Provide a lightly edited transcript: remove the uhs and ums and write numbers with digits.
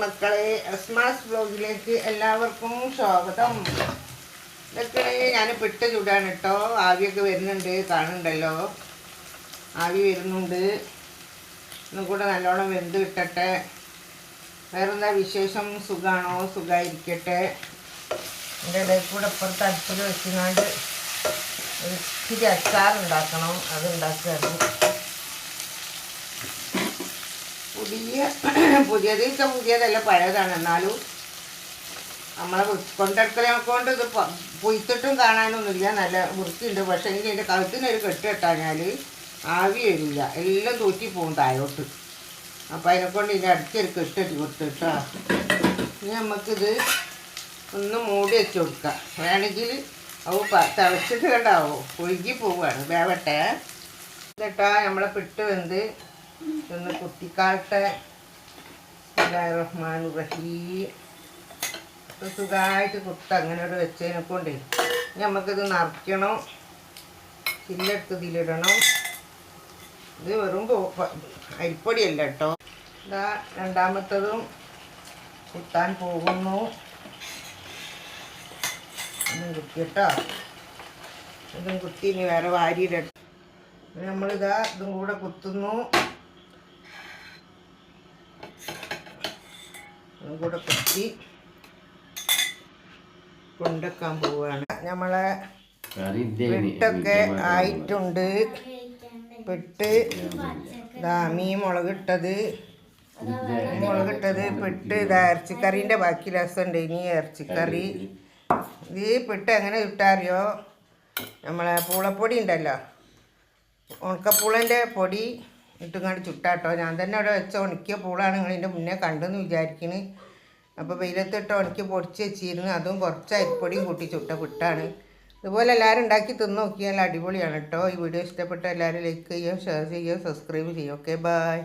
മക്കളെ, അസ്മാസ് വ്ലോഗിലേക്ക് എല്ലാവർക്കും സ്വാഗതം. ഇതൊക്കെ ഞാൻ പിട്ട് ചൂടാണ് കേട്ടോ. ആവിയൊക്കെ വരുന്നുണ്ട്, കാണുന്നുണ്ടല്ലോ, ആവി വരുന്നുണ്ട്. ഇന്നും കൂടെ നല്ലോണം വെന്ത് കിട്ടട്ടെ. വേറെന്താ വിശേഷം? സുഖമാണോ? സുഖമായിരിക്കട്ടെ. എൻ്റെ ഇടയിൽ കൂടെ ഇപ്പുറത്ത് അടുപ്പിൽ വെച്ചുകൊണ്ട് ഇച്ചിരി അച്ചാറുണ്ടാക്കണം, അതുണ്ടാക്കുകയാണ്. പുതിയതല്ല, പഴയതാണ്. എന്നാലും നമ്മളെ കൊണ്ടെടുക്കലെ കൊണ്ട് ഇത് പൊയ്ത്തിട്ടും കാണാനൊന്നുമില്ല, നല്ല വൃത്തിയുണ്ട്. പക്ഷേ എങ്കിൽ എൻ്റെ കഴുത്തിനൊരു കെട്ട് കെട്ടാഞ്ഞാൽ ആവി വരില്ല, എല്ലാം തൂറ്റി പോകും താഴോട്ട്. അപ്പോൾ അതിനെക്കൊണ്ട് ഇതിൻ്റെ അടുത്തൊരു കെട്ടി കൊടുത്തിട്ടോ. ഇനി നമുക്കിത് ഒന്ന് മൂടി വെച്ച് കൊടുക്കാം. വേണമെങ്കിൽ അത് തിളച്ചിട്ട് കണ്ടാവോ, ഒഴുകി പോവുകയാണ്. വേവട്ടെ എന്നിട്ടാ നമ്മളെ പിട്ട് വെന്ത് ഒന്ന് കുത്തിക്കാട്ടെ. ബിസ്മില്ലാഹിർ-റഹ്മാനിർ-റഹീം. സുഖമായിട്ട് കുത്ത അങ്ങനെ ഇവിടെ വെച്ചതിനെ കൊണ്ട് നമുക്കിത് നിറയ്ക്കണം. ചില്ലെടുത്ത് ഇതിലിടണം. ഇത് വെറും അരിപ്പൊടിയല്ല കേട്ടോ. ഇതാ രണ്ടാമത്തതും കുത്താൻ പോകുന്നു. ഇതും കുത്തിയിട്ടോ. ഇതും കുത്തി ഇനി വേറെ വാരിയിടട്ടെ. നമ്മളിതാ ഇതും കൂടെ കുത്തുന്നു. ഇതും കൂടെ കുത്തി കൊണ്ടുവെക്കാൻ പോവുകയാണ്. നമ്മളെ പിട്ടൊക്കെ ആയിട്ടുണ്ട്. പിട്ട് ഇതാ മീൻ മുളകിട്ടത്, പിട്ട് ഇതാ ഇറച്ചിക്കറീൻ്റെ ബാക്കി രസമുണ്ട്. ഇനി ഇറച്ചിക്കറി. ഈ പിട്ട് എങ്ങനെ ചുട്ടാറിയോ? നമ്മളെ പൂളപ്പൊടി ഉണ്ടല്ലോ, ഉണക്കപ്പൂളൻ്റെ പൊടി ഇട്ടുകൊണ്ട് ചുട്ടാട്ടോ. ഞാൻ തന്നെ അവിടെ വെച്ച ഉണക്കിയ പൂളാണ്, നിങ്ങളിതിൻ്റെ മുന്നേ കണ്ടെന്ന് വിചാരിക്കുന്നു. അപ്പോൾ വെയിലത്തിട്ട് ഉണക്കി പൊടിച്ച് വെച്ചിരുന്നു. അതും കുറച്ച് അരിപ്പൊടിയും കൂട്ടി ചുട്ട പിട്ടാണ്. ഇതുപോലെ എല്ലാവരും ഉണ്ടാക്കി തിന്ന് നോക്കിയാൽ അടിപൊളിയാണ് കേട്ടോ. ഈ വീഡിയോ ഇഷ്ടപ്പെട്ട എല്ലാവരും ലൈക്ക് ചെയ്യുക, ഷെയർ ചെയ്യുക, സബ്സ്ക്രൈബ് ചെയ്യുക. Okay, by.